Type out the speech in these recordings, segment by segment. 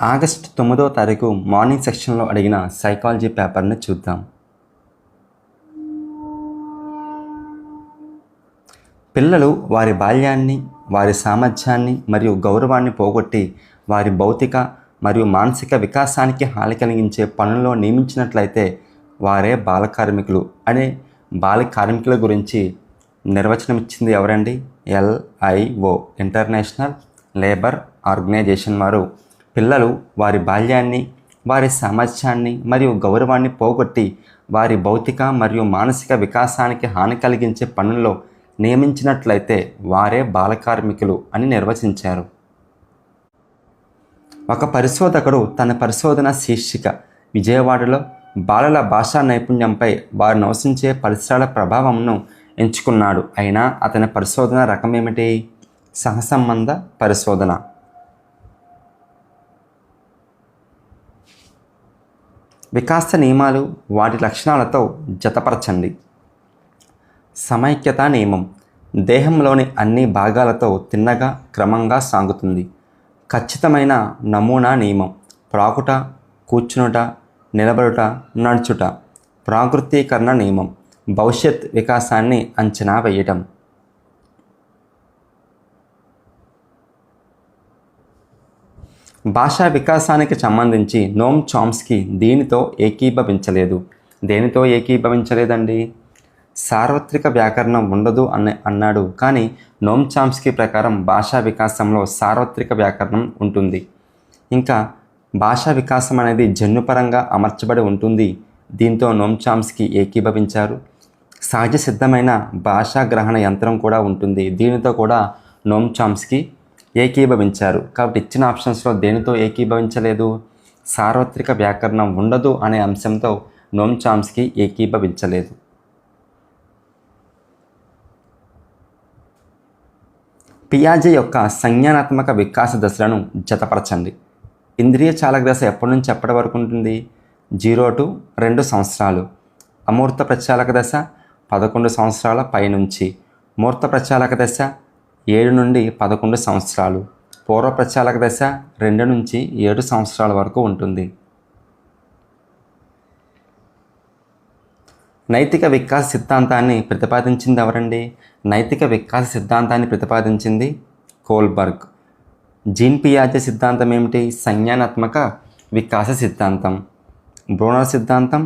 August 9వ తారీఖు morning సెక్షన్లో అడిగిన సైకాలజీ పేపర్ని చూద్దాం. పిల్లలు వారి బాల్యాన్ని, వారి సామర్థ్యాన్ని మరియు గౌరవాన్ని పోగొట్టి వారి భౌతిక మరియు మానసిక వికాసానికి హాని కలిగించే పనుల్లో నియమించినట్లయితే వారే బాల కార్మికులు అనే బాల కార్మికుల గురించి నిర్వచనం ఇచ్చింది ఎవరండి? LIO ఇంటర్నేషనల్ లేబర్ ఆర్గనైజేషన్ వారు పిల్లలు వారి బాల్యాన్ని, వారి సామర్థ్యాన్ని మరియు గౌరవాన్ని పోగొట్టి వారి భౌతిక మరియు మానసిక వికాసానికి హాని కలిగించే పనుల్లో నియమించినట్లయితే వారే బాల కార్మికులు అని నిర్వచించారు. ఒక పరిశోధకుడు తన పరిశోధన శీర్షిక విజయవాడలో బాలల భాషా నైపుణ్యంపై వారు నివసించే పరిసరాల ప్రభావంను ఎంచుకున్నాడు. అయినా అతని పరిశోధన రకం ఏమిటి? సహసంబంధ పరిశోధన. వికాస నియమాలు వాటి లక్షణాలతో జతపరచండి. సమైక్యతా నియమం దేహంలోని అన్ని భాగాలతో తిన్నగా క్రమంగా సాగుతుంది. ఖచ్చితమైన నమూనా నియమం ప్రాకుట, కూర్చునుట, నిలబడుట, నడుచుట. ప్రాకృతీకరణ నియమం భవిష్యత్ వికాసాన్ని అంచనా వేయటం. భాషా వికాసానికి సంబంధించి నోమ్ చామ్స్కీ దీనితో ఏకీభవించలేదు. దేనితో ఏకీభవించలేదండి? సార్వత్రిక వ్యాకరణం ఉండదు అన్నాడు. కానీ నోమ్ చామ్స్కీ ప్రకారం భాషా వికాసంలో సార్వత్రిక వ్యాకరణం ఉంటుంది. ఇంకా భాషా వికాసం అనేది జన్యుపరంగా అమర్చబడి ఉంటుంది. దీంతో నోమ్ చామ్స్కీ ఏకీభవించారు. సహజ సిద్ధమైన భాషా గ్రహణ యంత్రం కూడా ఉంటుంది. దీనితో కూడా నోమ్ చామ్స్కీ ఏకీభవించారు. కాబట్టి ఇచ్చిన ఆప్షన్స్లో దేనితో ఏకీభవించలేదు? సార్వత్రిక వ్యాకరణం ఉండదు అనే అంశంతో నోమ్ చామ్స్కీ ఏకీభవించలేదు. పియాజే యొక్క సంజ్ఞానాత్మక వికాస దశలను జతపరచండి. ఇంద్రియ చాలక దశ ఎప్పటి నుంచి ఎప్పటి వరకు ఉంటుంది? 0 to 2 సంవత్సరాలు. అమూర్త ప్రచాలక దశ 11 సంవత్సరాల పైనుంచి. మూర్త ప్రచాలక దశ 7 నుండి 11 సంవత్సరాలు. పూర్వ ప్రచాలక దశ 2 నుంచి 7 సంవత్సరాల వరకు ఉంటుంది. నైతిక వికాస సిద్ధాంతాన్ని ప్రతిపాదించింది ఎవరండి? నైతిక వికాస సిద్ధాంతాన్ని ప్రతిపాదించింది కోల్బర్గ్. జీన్ పియాజే సిద్ధాంతం ఏమిటి? సంజ్ఞానాత్మక వికాస సిద్ధాంతం. బ్రూనర్ సిద్ధాంతం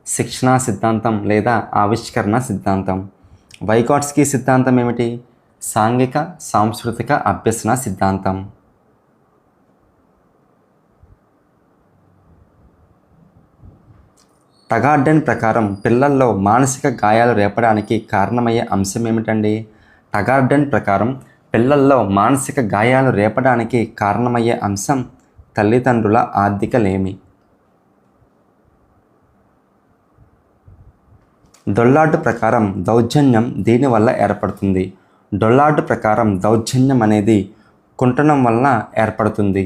శిక్షణా సిద్ధాంతం లేదా ఆవిష్కరణ సిద్ధాంతం. వైగాట్స్కీ సిద్ధాంతం ఏమిటి? సాంఘిక సాంస్కృతిక అభ్యసన సిద్ధాంతం. టగార్డెన్ ప్రకారం పిల్లల్లో మానసిక గాయాలు రేపడానికి కారణమయ్యే అంశం ఏమిటండి? టగార్డెన్ ప్రకారం పిల్లల్లో మానసిక గాయాలు రేపడానికి కారణమయ్యే అంశం తల్లిదండ్రుల ఆర్థిక లేమి. డొల్లార్డ్ ప్రకారం దౌర్జన్యం దీనివల్ల ఏర్పడుతుంది. డొల్లార్డ్ ప్రకారం దౌర్జన్యం అనేది కుంటనం వలన ఏర్పడుతుంది.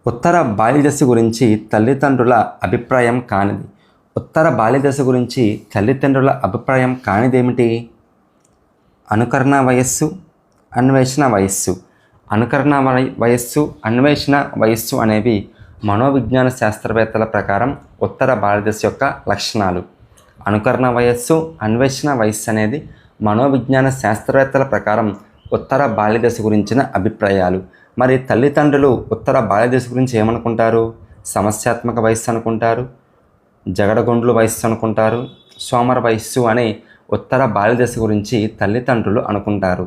ఉత్తర బాల్యదశ గురించి తల్లిదండ్రుల అభిప్రాయం కానిది. ఉత్తర బాల్యదశ గురించి తల్లిదండ్రుల అభిప్రాయం కానిదేమిటి? అనుకరణ వయస్సు, అన్వేషణ వయస్సు. అనుకరణ వయస్సు, అన్వేషణ వయస్సు అనేవి మనోవిజ్ఞాన శాస్త్రవేత్తల ప్రకారం ఉత్తర బాల్యదశ యొక్క లక్షణాలు. అనుకరణ వయస్సు, అన్వేషణ వయస్సు అనేది మనోవిజ్ఞాన శాస్త్రవేత్తల ప్రకారం ఉత్తర బాల్యదశ గురించిన అభిప్రాయాలు. మరి తల్లిదండ్రులు ఉత్తర బాల్యదశ గురించి ఏమనుకుంటారు? సమస్యాత్మక వయస్సు అనుకుంటారు, జగడగొండ్లు వయస్సు అనుకుంటారు, సోమర వయస్సు అనే ఉత్తర బాల్యదశ గురించి తల్లిదండ్రులు అనుకుంటారు.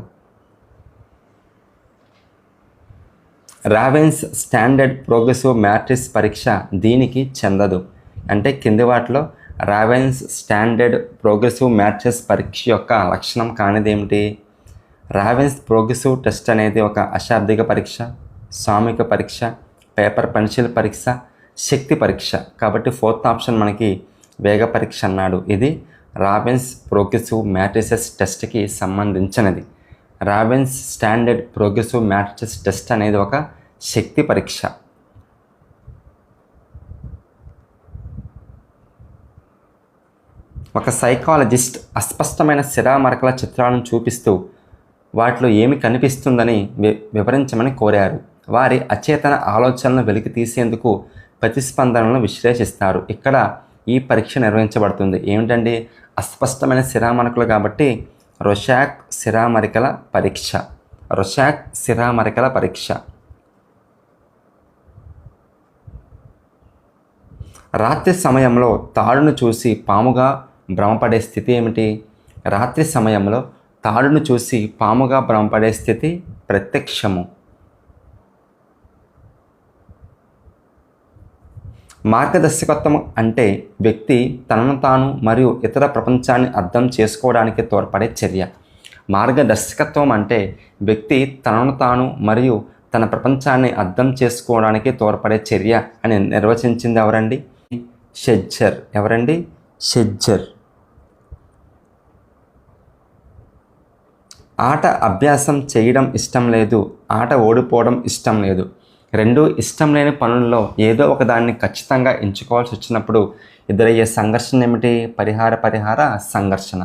రావెన్స్ స్టాండర్డ్ ప్రోగ్రెసివ్ మ్యాట్రిక్స్ పరీక్ష దీనికి చెందదు. అంటే కింది వాటిలో రావెన్స్ స్టాండర్డ్ ప్రోగ్రెసివ్ మ్యాట్రిక్స్ పరీక్ష యొక్క లక్షణం కానిదేమిటి? రావెన్స్ ప్రోగ్రెసివ్ టెస్ట్ అనేది ఒక అశాబ్దిక పరీక్ష, సామూహిక పరీక్ష, పేపర్ పెన్సిల్ పరీక్ష, శక్తి పరీక్ష. కాబట్టి 4th ఆప్షన్ మనకి వేగ పరీక్ష అన్నాడు. ఇది రావెన్స్ ప్రోగ్రెసివ్ మ్యాట్రిసెస్ టెస్ట్కి సంబంధించినది. Ravens standard progressive matrices test అనేది ఒక శక్తి పరీక్ష. ఒక సైకాలజిస్ట్ అస్పష్టమైన శిరామరకల చిత్రాలను చూపిస్తూ వాటిలో ఏమి కనిపిస్తుందని వివరించమని కోరారు. వారి అచేతన ఆలోచనలను వెలికి తీసేందుకు ప్రతిస్పందనలను విశ్లేషిస్తారు. ఇక్కడ ఈ పరీక్ష నిర్వహించబడుతుంది. ఏమిటండి? అస్పష్టమైన శిరామరకలు కాబట్టి రొషాక్ శిరామరికల పరీక్ష. రొషాక్ శిరామరికల పరీక్ష. రాత్రి సమయంలో తాడును చూసి పాముగా భ్రమపడే స్థితి ఏమిటి? రాత్రి సమయంలో తాడును చూసి పాముగా భ్రమపడే స్థితి ప్రత్యక్షము. మార్గదర్శకత్వం అంటే వ్యక్తి తనను తాను మరియు ఇతర ప్రపంచాన్ని అర్థం చేసుకోవడానికి తోడ్పడే చర్య. మార్గదర్శకత్వం అంటే వ్యక్తి తనను తాను మరియు తన ప్రపంచాన్ని అర్థం చేసుకోవడానికి తోడ్పడే చర్య అని నిర్వచించింది ఎవరండి? షెడ్జర్. ఎవరండి? షెడ్జర్. ఆట అభ్యాసం చేయడం ఇష్టం లేదు, ఆట ఓడిపోవడం ఇష్టం లేదు. రెండూ ఇష్టం లేని పనుల్లో ఏదో ఒకదాన్ని ఖచ్చితంగా ఎంచుకోవాల్సి వచ్చినప్పుడు ఎదురయ్యే సంఘర్షణ ఏమిటి? పరిహార సంఘర్షణ.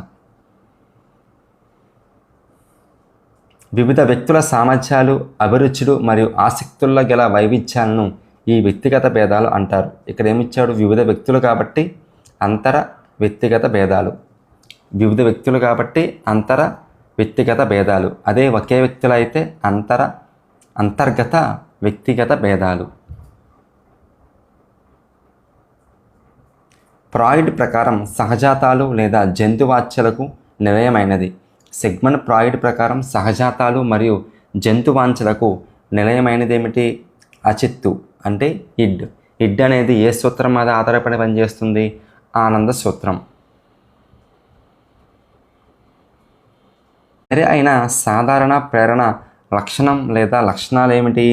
వివిధ వ్యక్తుల సామర్థ్యాలు, అభిరుచులు మరియు ఆసక్తుల్లో గల వైవిధ్యాలను ఈ వ్యక్తిగత భేదాలు అంటారు. ఇక్కడ ఏమిచ్చాడు? వివిధ వ్యక్తులు కాబట్టి అంతర వ్యక్తిగత భేదాలు. వివిధ వ్యక్తులు కాబట్టి అంతర వ్యక్తిగత భేదాలు. అదే ఒకే వ్యక్తులు అయితే అంతర్గత వ్యక్తిగత భేదాలు. ఫ్రాయిడ్ ప్రకారం సహజాతాలు లేదా జంతువాంఛలకు నిలయమైనది. సిగ్మండ్ ఫ్రాయిడ్ ప్రకారం సహజాతాలు మరియు జంతువాంఛలకు నిలయమైనది ఏమిటి? అచిత్తు అంటే ఇడ్. ఇడ్ అనేది ఏ సూత్రం మీద ఆధారపడి పనిచేస్తుంది? ఆనంద సూత్రం. సరి అయిన సాధారణ ప్రేరణ లక్షణం లేదా లక్షణాలు ఏమిటి?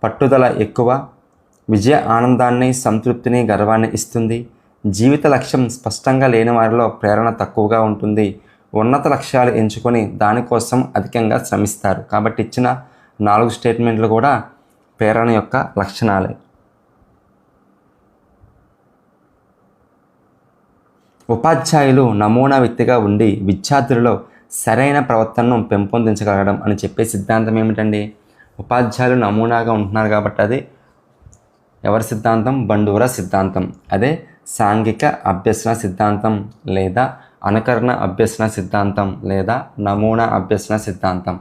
పట్టుదల ఎక్కువ, విజయ ఆనందాన్ని, సంతృప్తిని, గర్వాన్ని ఇస్తుంది. జీవిత లక్ష్యం స్పష్టంగా లేని వారిలో ప్రేరణ తక్కువగా ఉంటుంది. ఉన్నత లక్ష్యాలు ఎంచుకొని దానికోసం అధికంగా శ్రమిస్తారు. కాబట్టి ఇచ్చిన 4 స్టేట్మెంట్లు కూడా ప్రేరణ యొక్క లక్షణాలే. ఉపాధ్యాయులు నమూనా వ్యక్తిగా ఉండి విద్యార్థులలో సరైన ప్రవర్తనను పెంపొందించగలగడం అని చెప్పే సిద్ధాంతం ఏమిటండి? ఉపాధ్యాయులు నమూనాగా ఉంటున్నారు కాబట్టి అది ఎవరి సిద్ధాంతం? బండూరా సిద్ధాంతం. అదే సాంఘిక అభ్యసన సిద్ధాంతం లేదా అనుకరణ అభ్యసన సిద్ధాంతం లేదా నమూనా అభ్యసన సిద్ధాంతం.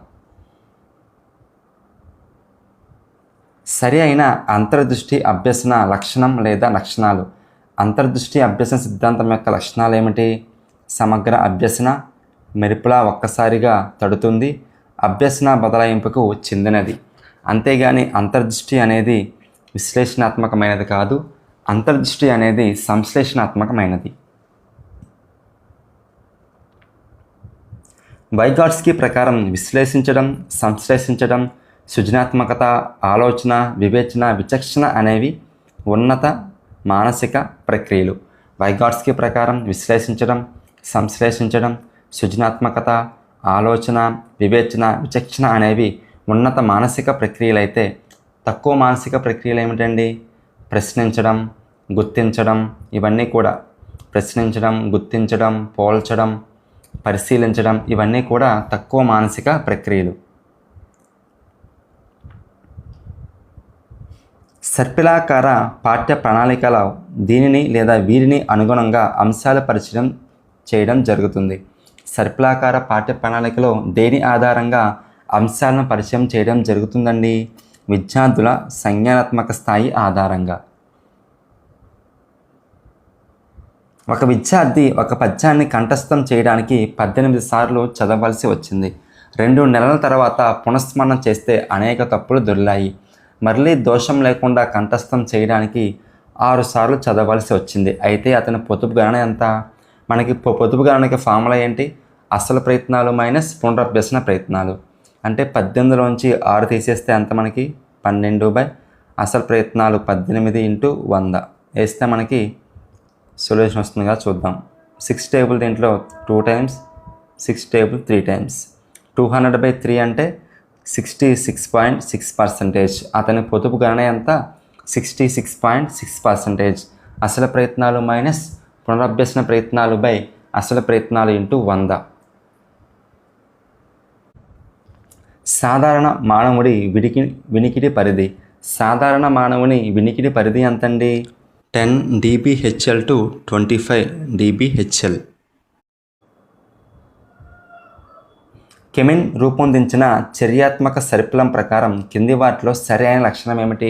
సరి అయిన అంతర్దృష్టి అభ్యసన లక్షణం లేదా లక్షణాలు. అంతర్దృష్టి అభ్యసన సిద్ధాంతం యొక్క లక్షణాలు ఏమిటి? సమగ్ర అభ్యసన, మెరుపులా ఒక్కసారిగా తడుతుంది, అభ్యసన బదలాయింపుకు చెందినది. అంతేగాని అంతర్దృష్టి అనేది విశ్లేషణాత్మకమైనది కాదు, అంతర్దృష్టి అనేది సంశ్లేషణాత్మకమైనది. వైగాట్స్కీ ప్రకారం విశ్లేషించడం, సంశ్లేషించడం, సృజనాత్మకత, ఆలోచన, వివేచన, విచక్షణ అనేవి ఉన్నత మానసిక ప్రక్రియలు. వైగాట్స్కీ ప్రకారం విశ్లేషించడం, సంశ్లేషించడం, సృజనాత్మకత, ఆలోచన, వివేచన, విచక్షణ అనేవి ఉన్నత మానసిక ప్రక్రియలైతే తక్కువ మానసిక ప్రక్రియలు ఏమిటండి? ప్రశ్నించడం, గుర్తించడం. ఇవన్నీ కూడా ప్రశ్నించడం, గుర్తించడం, పోల్చడం, పరిశీలించడం ఇవన్నీ కూడా తక్కువ మానసిక ప్రక్రియలు. సర్పిలాకార పాఠ్య ప్రణాళికలో దీనిని లేదా వీరిని అనుగుణంగా అంశాల పరిచయం చేయడం జరుగుతుంది. సర్పిలాకార పాఠ్య ప్రణాళికలో దేని ఆధారంగా అంశాలను పరిచయం చేయడం జరుగుతుందండి? విద్యార్థుల సంజ్ఞానాత్మక స్థాయి ఆధారంగా. ఒక విద్యార్థి ఒక పద్యాన్ని కంఠస్థం చేయడానికి 18 సార్లు చదవవలసి వచ్చింది. 2 నెలల తర్వాత పునఃస్మరణ చేస్తే అనేక తప్పులు దొర్లాయి. మళ్ళీ దోషం లేకుండా కంఠస్థం చేయడానికి 6 సార్లు చదవవలసి వచ్చింది. అయితే అతని పొదుపు గణన ఎంత? మనకి పొదుపు గణనకి ఫార్ములా ఏంటి? అసలు ప్రయత్నాలు మైనస్ పునరభ్యసన ప్రయత్నాలు. అంటే 18లోంచి 6 తీసేస్తే ఎంత మనకి? 12 అసలు ప్రయత్నాలు 18 × 100 వేస్తే మనకి సొల్యూషన్ వస్తుంది కదా, చూద్దాం. 6 టేబుల్ దీంట్లో 2 టైమ్స్, 6 టేబుల్ 3 టైమ్స్. 200/3 అంటే 66.6%. అతని పొదుపు గణన ఎంత? 66.6%. అసలు ప్రయత్నాలు మైనస్ పునరభ్యసన ప్రయత్నాలు బై అసలు ప్రయత్నాలు ఇంటూ 100. సాధారణ మానవుడి వినికిడి పరిధి. సాధారణ మానవుని వినికిడి పరిధి ఎంతండి? 10 dBHL టు 25 dBHL. కెమిన్ రూపొందించిన చర్యాత్మక సర్పిలం ప్రకారం కింది వాటిలో సరి అయిన లక్షణం ఏమిటి?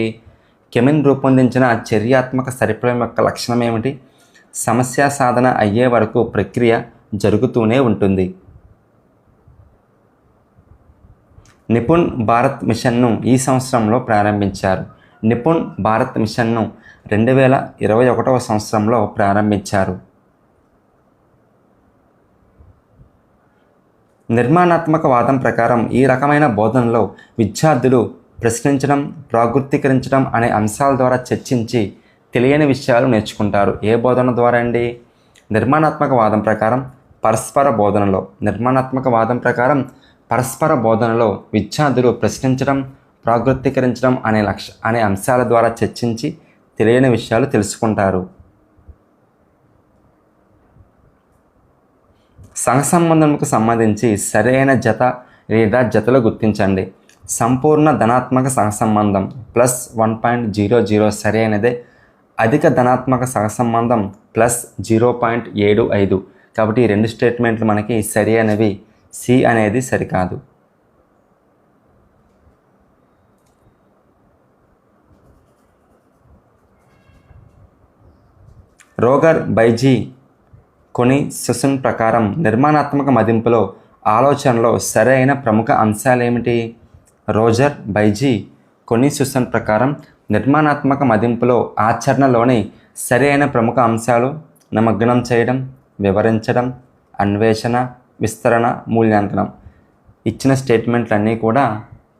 కెమిన్ రూపొందించిన చర్యాత్మక సర్పిలం యొక్క లక్షణం ఏమిటి? సమస్య సాధన అయ్యే వరకు ప్రక్రియ జరుగుతూనే ఉంటుంది. నిపుణ్ భారత్ మిషన్ను ఈ సంవత్సరంలో ప్రారంభించారు. నిపుణ్ భారత్ మిషన్ను 2021వ సంవత్సరంలో ప్రారంభించారు. నిర్మాణాత్మక వాదం ప్రకారం ఈ రకమైన బోధనలో విద్యార్థులు ప్రశ్నించడం, ప్రాగుప్తీకరించడం అనే అంశాల ద్వారా చర్చించి తెలియని విషయాలు నేర్చుకుంటారు. ఏ బోధన ద్వారా అండి? నిర్మాణాత్మక వాదం ప్రకారం పరస్పర బోధనలో. నిర్మాణాత్మక వాదం ప్రకారం పరస్పర బోధనలో విద్యార్థులు ప్రశ్నించడం, ప్రాగుప్తీకరించడం అనే అంశాల ద్వారా చర్చించి తెలియని విషయాలు తెలుసుకుంటారు. సహసంబంధంకు సంబంధించి సరైన జత లేదా జతలు గుర్తించండి. సంపూర్ణ ధనాత్మక సహసంబంధం +1.00 సరైనదే. అధిక ధనాత్మక సహసంబంధం +0.75. కాబట్టి ఈ రెండు స్టేట్మెంట్లు మనకి సరి అనేవి. సి అనేది సరికాదు. రోగర్ బైజీ కొన్ని సుసన్ ప్రకారం నిర్మాణాత్మక మదింపులో ఆలోచనలో సరైన ప్రముఖ అంశాలేమిటి? రోజర్ బైజీ కొన్ని సుసన్ ప్రకారం నిర్మాణాత్మక మదింపులో ఆచరణలోని సరైన ప్రముఖ అంశాలు నిమగ్నం చేయడం, వివరించడం, అన్వేషణ, విస్తరణ, మూల్యాంకనం. ఇచ్చిన స్టేట్మెంట్లన్నీ కూడా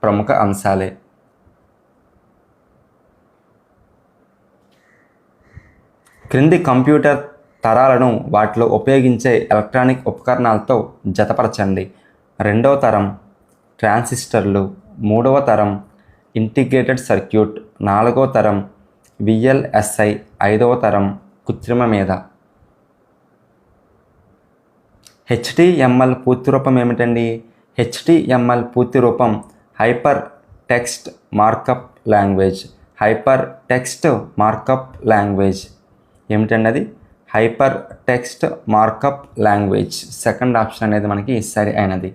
ప్రముఖ అంశాలే. క్రింది కంప్యూటర్ తరాలను వాటిలో ఉపయోగించే ఎలక్ట్రానిక్ ఉపకరణాలతో జతపరచండి. 2వ తరం ట్రాన్సిస్టర్లు, 3వ తరం ఇంటిగ్రేటెడ్ సర్క్యూట్, 4వ తరం VLSI, 5వ తరం కృత్రిమ మీద. HTML పూర్తి రూపం ఏమిటండి? HTML పూర్తి రూపం hyper text markup language. Hyper text markup language ఏమిటండి? అది hyper text markup language. Second option అనేది మనకి సరి అయినది.